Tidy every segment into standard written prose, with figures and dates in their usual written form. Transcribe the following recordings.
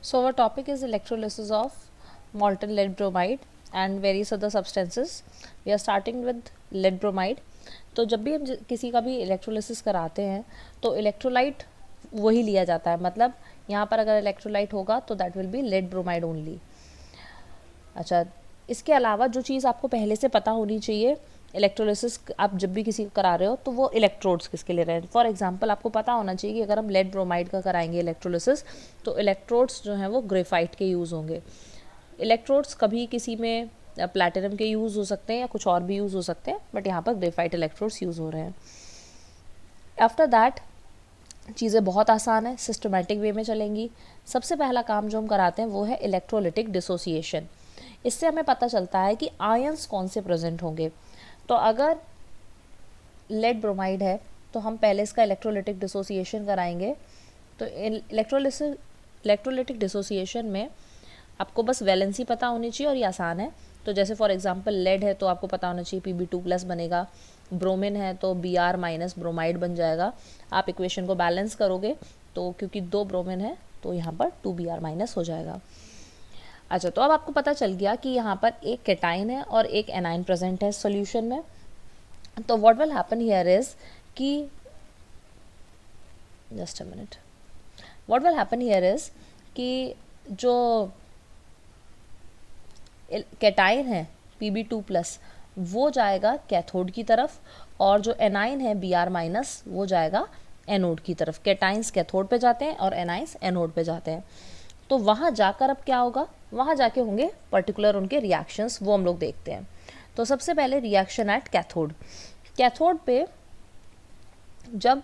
So our topic is electrolysis of molten lead bromide and various other substances. We are starting with lead bromide. तो जब भी हम किसी का भी इलेक्ट्रोलिसिस कराते हैं तो इलेक्ट्रोलाइट वही लिया जाता है, मतलब यहाँ पर अगर इलेक्ट्रोलाइट होगा तो that will be lead bromide only. अच्छा, इसके अलावा जो चीज़ आपको पहले से पता होनी चाहिए, इलेक्ट्रोलिसिस आप जब भी किसी को करा रहे हो तो वो इलेक्ट्रोड्स किसके ले रहे हैं। फॉर एग्जांपल आपको पता होना चाहिए कि अगर हम लेड ब्रोमाइड का कराएंगे इलेक्ट्रोलिसिस तो इलेक्ट्रोड्स जो हैं वो ग्रेफाइट के यूज़ होंगे। इलेक्ट्रोड्स कभी किसी में प्लैटिनम के यूज़ हो सकते हैं या कुछ और भी यूज़ हो सकते हैं, बट यहाँ पर ग्रेफाइट इलेक्ट्रोड्स यूज़ हो रहे हैं। आफ्टर दैट चीज़ें बहुत आसान है, सिस्टमेटिक वे में चलेंगी। सबसे पहला काम जो हम कराते हैं वो है इलेक्ट्रोलिटिक डिसोसिएशन। इससे हमें पता चलता है कि आयंस कौन से प्रेजेंट होंगे। तो अगर लेड ब्रोमाइड है तो हम पहले इसका इलेक्ट्रोलिटिक डिसोसिएशन कराएंगे। तो इलेक्ट्रोलिटिक डिसोसिएशन में आपको बस वैलेंसी पता होनी चाहिए और ये आसान है। तो जैसे फॉर एग्जांपल लेड है तो आपको पता होना चाहिए Pb2+ बनेगा, ब्रोमिन है तो Br- ब्रोमाइड बन जाएगा। आप इक्वेशन को बैलेंस करोगे तो क्योंकि 2 ब्रोमिन है तो यहाँ पर 2Br- हो जाएगा। अच्छा, तो अब आपको पता चल गया कि यहाँ पर एक कैटाइन है और एक एनाइन प्रेजेंट है सॉल्यूशन में। तो what will happen here is कि just a minute, what will happen here is कि जो कैटाइन है Pb2+ वो जाएगा कैथोड की तरफ और जो एनाइन है Br- वो जाएगा एनोड की तरफ। कैटाइंस कैथोड पे जाते हैं और एनाइंस एनोड पे जाते हैं। तो वहाँ जाकर अब क्या होगा, वहाँ जाके होंगे पर्टिकुलर उनके रिएक्शंस, वो हम लोग देखते हैं। तो सबसे पहले रिएक्शन एट कैथोड। कैथोड पे जब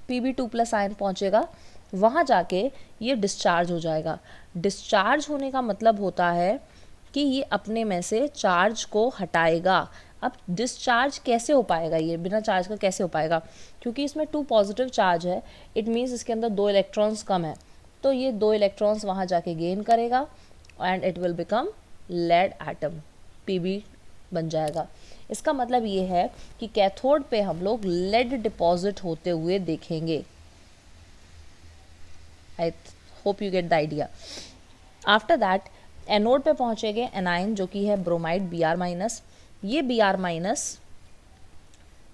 Pb2+ आयन पहुँचेगा वहाँ जाके ये डिस्चार्ज हो जाएगा। डिस्चार्ज होने का मतलब होता है कि ये अपने में से चार्ज को हटाएगा। अब डिस्चार्ज कैसे हो पाएगा, ये बिना चार्ज का कैसे हो पाएगा, क्योंकि इसमें 2 पॉजिटिव चार्ज है, इट मीन्स इसके अंदर 2 इलेक्ट्रॉन्स कम है। तो ये 2 इलेक्ट्रॉन्स वहाँ जाके गेन करेगा and it will become lead atom, Pb बन जाएगा। इसका मतलब ये है कि कैथोड पे हम लोग लेड डिपॉजिट होते हुए देखेंगे। I hope you get the idea. After that anode पे पहुंचेंगे एनाइन जो कि है ब्रोमाइड Br-। ये Br-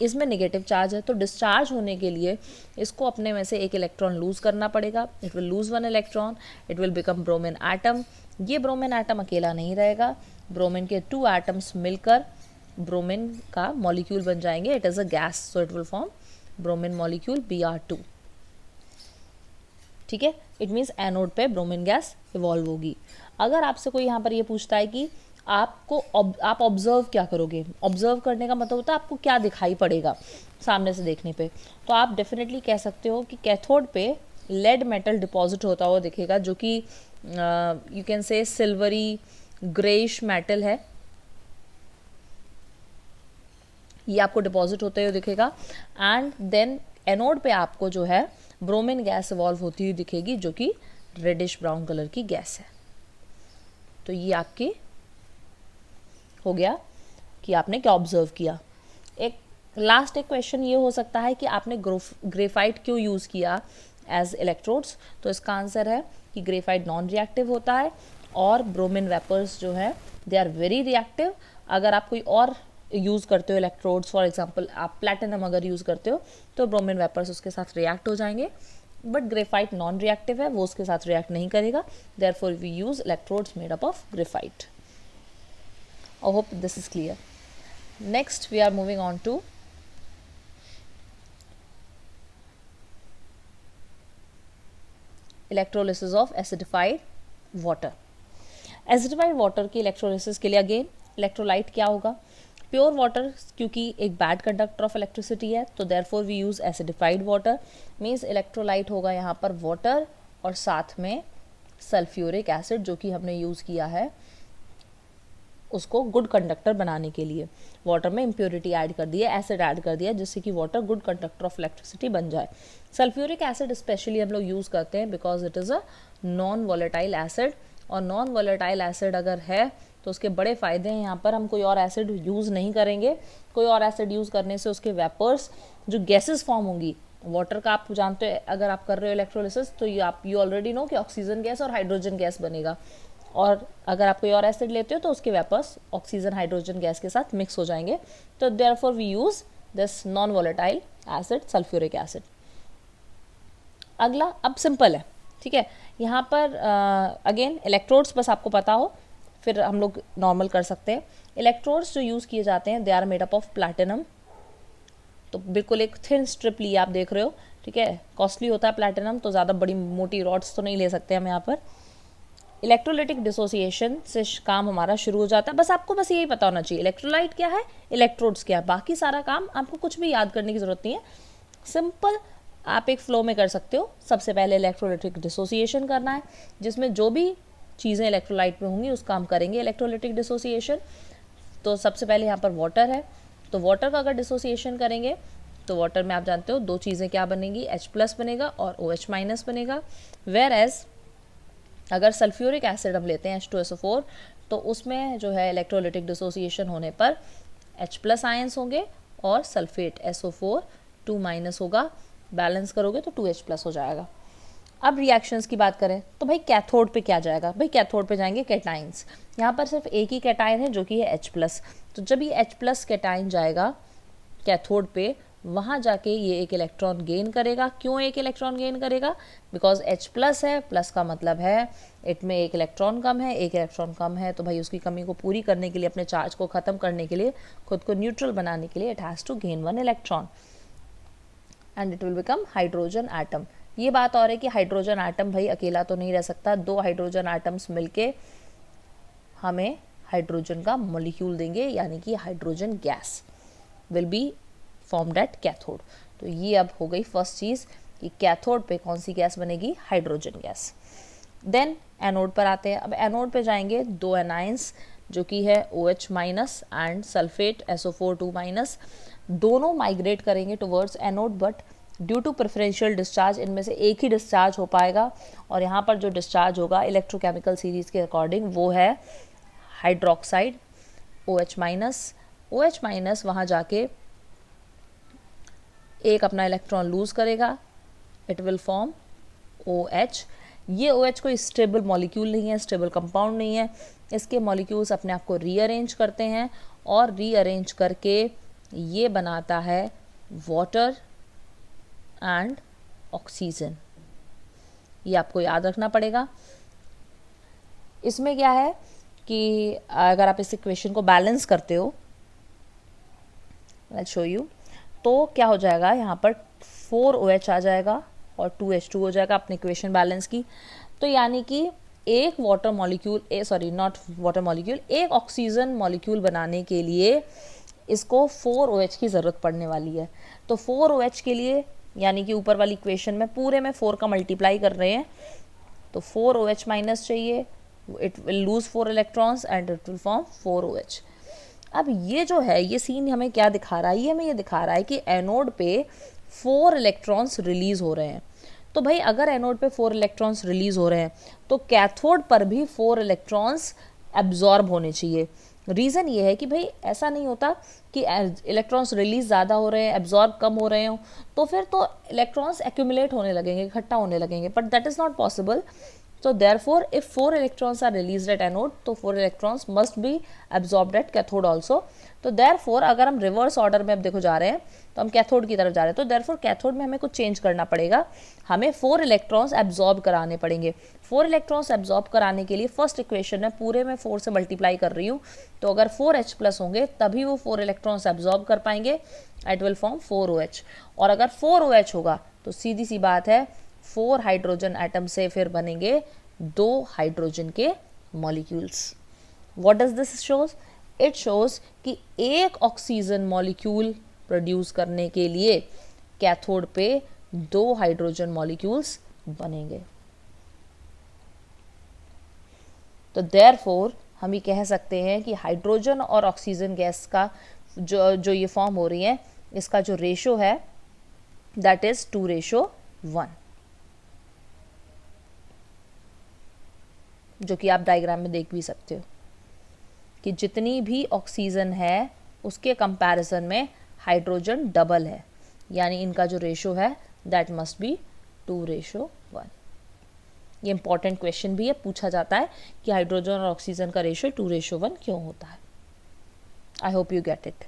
इसमें नेगेटिव चार्ज है, तो डिस्चार्ज होने के लिए इसको अपने में से एक इलेक्ट्रॉन लूज करना पड़ेगा। It will lose 1 electron, it will become bromine atom. ये ब्रोमिन एटम अकेला नहीं रहेगा, ब्रोमिन के 2 एटम्स मिलकर ब्रोमिन का मॉलिक्यूल बन जाएंगे। It is a gas, so it will form bromine molecule Br2। ठीक है, इट मीन्स एनोड पे ब्रोमिन गैस इवॉल्व होगी। अगर आपसे कोई यहाँ पर ये पूछता है कि आप ऑब्जर्व क्या करोगे, ऑब्जर्व करने का मतलब होता है आपको क्या दिखाई पड़ेगा सामने से देखने पे, तो आप डेफिनेटली कह सकते हो कि कैथोड पे लेड मेटल डिपॉजिट होता हुआ दिखेगा, जो कि you can say silvery greyish metal है, ये आपको डिपॉजिट होते हुए दिखेगा। एंड देन एनोड पे आपको जो है ब्रोमिन गैस इवॉल्व होती हुई दिखेगी, जो कि रेडिश ब्राउन कलर की गैस है। तो ये आपकी हो गया कि आपने क्या ऑब्जर्व किया। एक क्वेश्चन ये हो सकता है कि आपने ग्रेफाइट क्यों यूज़ किया एज इलेक्ट्रोड्स। तो इसका आंसर है कि ग्रेफाइट नॉन रिएक्टिव होता है और ब्रोमिन वेपर्स जो है दे आर वेरी रिएक्टिव। अगर आप कोई और यूज़ करते हो इलेक्ट्रोड्स, फॉर एग्जांपल आप प्लैटिनम अगर यूज़ करते हो तो ब्रोमिन वेपर्स उसके साथ रिएक्ट हो जाएंगे, बट ग्रेफाइट नॉन रिएक्टिव है, वो उसके साथ रिएक्ट नहीं करेगा। Therefore we use electrodes made up of graphite. I hope this is clear. Next we are moving on to electrolysis of acidified water. Acidified water की electrolysis के लिए again electrolyte क्या होगा, प्योर वाटर क्योंकि एक bad conductor of electricity है तो therefore we use acidified water. Means electrolyte होगा यहाँ पर वाटर और साथ में सल्फ्यूरिक एसिड जो कि हमने यूज़ किया है उसको गुड कंडक्टर बनाने के लिए। वाटर में इम्प्योरिटी ऐड कर दी है, एसिड ऐड कर दिया जिससे कि water good conductor of electricity बन जाए। सल्फ्यूरिक एसिड स्पेशली हम लोग यूज़ करते हैं because it is a non volatile acid, और नॉन वॉलेटाइल एसिड अगर है तो उसके बड़े फ़ायदे हैं। यहाँ पर हम कोई और एसिड यूज़ नहीं करेंगे, कोई और एसिड यूज़ करने से उसके वेपर्स जो गैसेस फॉर्म होंगी वाटर का आप जानते हो, अगर आप कर रहे हो इलेक्ट्रोलिसिस तो यू ऑलरेडी नो कि ऑक्सीजन गैस और हाइड्रोजन गैस बनेगा, और अगर आप कोई और एसिड लेते हो तो उसके वेपर्स ऑक्सीजन हाइड्रोजन गैस के साथ मिक्स हो जाएंगे। तो therefore we use this non volatile acid sulphuric acid. अगला अब सिंपल है, ठीक है। यहाँ पर अगेन इलेक्ट्रोड्स बस आपको पता हो, फिर हम लोग नॉर्मल कर सकते हैं। इलेक्ट्रोड्स जो यूज़ किए जाते हैं they are made up of platinum. तो बिल्कुल एक थिन स्ट्रिप ली आप देख रहे हो, ठीक है। कॉस्टली होता है प्लैटिनम, तो ज़्यादा बड़ी मोटी रॉड्स तो नहीं ले सकते हम यहाँ पर। इलेक्ट्रोलाइटिक डिसोसिएशन से काम हमारा शुरू हो जाता है। बस आपको बस यही पता होना चाहिए इलेक्ट्रोलाइट क्या है, इलेक्ट्रोड्स क्या है, बाकी सारा काम आपको कुछ भी याद करने की ज़रूरत नहीं है। सिंपल आप एक फ्लो में कर सकते हो। सबसे पहले इलेक्ट्रोलाइटिक डिसोसिएशन करना है, जिसमें जो भी चीज़ें इलेक्ट्रोलाइट में होंगी उसका हम करेंगे इलेक्ट्रोलाइटिक डिसोसिएशन। तो सबसे पहले यहाँ पर वाटर है, तो वाटर का अगर डिसोसिएशन करेंगे तो वाटर में आप जानते हो दो चीज़ें क्या बनेंगी, H+ बनेगा और OH- बनेगा। वेयर एज अगर सल्फ्यूरिक एसिड हम लेते हैं H2SO4, तो उसमें जो है इलेक्ट्रोलाइटिक डिसोसिएशन होने पर H+ आयंस होंगे और सल्फेट SO4 2- होगा, बैलेंस करोगे तो 2H+ हो जाएगा। अब रिएक्शंस की बात करें तो भाई कैथोड पे क्या जाएगा, भाई कैथोड पे जाएंगे कैटाइंस। यहाँ पर सिर्फ एक ही कैटाइन है जो कि है H+। तो जब ये H+ कैटाइन जाएगा कैथोड पे, वहाँ जाके ये एक इलेक्ट्रॉन गेन करेगा। क्यों एक इलेक्ट्रॉन गेन करेगा? बिकॉज H+ है, प्लस का मतलब है इट में एक इलेक्ट्रॉन कम है, एक इलेक्ट्रॉन कम है, तो भाई उसकी कमी को पूरी करने के लिए, अपने चार्ज को ख़त्म करने के लिए, खुद को न्यूट्रल बनाने के लिए it has to gain 1 electron and it will become hydrogen atom. ये बात और है कि हाइड्रोजन एटम भाई अकेला तो नहीं रह सकता, दो हाइड्रोजन एटम्स मिलके हमें हाइड्रोजन का मॉलिक्यूल देंगे, यानी कि hydrogen gas will be formed at cathode. तो ये अब हो गई फर्स्ट चीज़ कि कैथोड पे कौन सी गैस बनेगी, हाइड्रोजन गैस। देन एनोड पर आते हैं। अब एनोड पे जाएंगे, दो एनाइंस जो कि है OH- एंड सल्फेट SO4 2-, दोनों माइग्रेट करेंगे towards anode, but due to preferential discharge इनमें से एक ही डिस्चार्ज हो पाएगा, और यहाँ पर जो डिस्चार्ज होगा इलेक्ट्रोकेमिकल सीरीज के अकॉर्डिंग वो है हाइड्रोक्साइड OH- वहाँ जाके एक अपना इलेक्ट्रॉन लूज करेगा, इट विल फॉर्म OH। ये OH कोई स्टेबल मॉलिक्यूल नहीं है, स्टेबल कंपाउंड नहीं है, इसके मॉलिक्यूल्स अपने आप को रीअरेंज करते हैं, और रीअरेंज करके ये बनाता है वाटर एंड ऑक्सीजन। ये आपको याद रखना पड़ेगा। इसमें क्या है कि अगर आप इस इक्वेशन को बैलेंस करते हो, लेट्स शो यू, तो क्या हो जाएगा, यहाँ पर 4OH आ जाएगा और 2H2 हो जाएगा अपनी इक्वेशन बैलेंस की। तो यानी कि एक water molecule, not water molecule, एक ऑक्सीजन मॉलिक्यूल बनाने के लिए इसको 4OH की ज़रूरत पड़ने वाली है। तो 4OH के लिए, यानी कि ऊपर वाली इक्वेशन में पूरे में 4 का मल्टीप्लाई कर रहे हैं, तो 4OH- चाहिए, it will lose 4 electrons and it will form 4OH। अब ये जो है, ये सीन हमें क्या दिखा रहा है, ये हमें ये दिखा रहा है कि एनोड पे 4 इलेक्ट्रॉन्स रिलीज हो रहे हैं। तो भाई अगर एनोड पे 4 इलेक्ट्रॉन्स रिलीज हो रहे हैं तो कैथोड पर भी 4 इलेक्ट्रॉन्स एब्जॉर्ब होने चाहिए। रीज़न ये है कि भाई ऐसा नहीं होता कि इलेक्ट्रॉन्स रिलीज ज़्यादा हो रहे हैं, एब्जॉर्ब कम हो रहे हो, तो फिर तो इलेक्ट्रॉन्स एक्यूमुलेट होने लगेंगे, इकट्ठा होने लगेंगे, but that is not possible. So therefore, if 4 electrons are released at anode, तो 4 electrons must be absorbed at cathode also. तो therefore, अगर हम रिवर्स ऑर्डर में अब देखो जा रहे हैं, तो हम कैथोड की तरफ जा रहे हैं, तो therefore कैथोड में हमें कुछ चेंज करना पड़ेगा, हमें 4 इलेक्ट्रॉन्स एब्जॉर्ब कराने पड़ेंगे। 4 इलेक्ट्रॉन्स एब्जॉर्ब कराने के लिए फर्स्ट इक्वेशन है पूरे में 4 से मल्टीप्लाई कर रही हूँ, तो अगर 4H+ होंगे तभी वो 4 इलेक्ट्रॉन्स एब्जॉर्ब कर पाएंगे, इट विल फॉर्म 4OH। और अगर 4OH होगा तो सीधी सी बात है 4 हाइड्रोजन एटम से फिर बनेंगे 2 हाइड्रोजन के molecules. What does this shows? It shows कि एक ऑक्सीजन मॉलिक्यूल प्रोड्यूस करने के लिए कैथोड पे 2 हाइड्रोजन मॉलिक्यूल्स बनेंगे। तो देयरफॉर हम ये कह सकते हैं कि हाइड्रोजन और ऑक्सीजन गैस का जो ये फॉर्म हो रही है, इसका जो रेशो है दैट इज 2:1, जो कि आप डायग्राम में देख भी सकते हो कि जितनी भी ऑक्सीजन है उसके कंपैरिजन में हाइड्रोजन डबल है, यानी इनका जो रेशो है दैट मस्ट बी 2:1। ये इंपॉर्टेंट क्वेश्चन भी है, पूछा जाता है कि हाइड्रोजन और ऑक्सीजन का रेशियो 2:1 क्यों होता है। I hope you get it.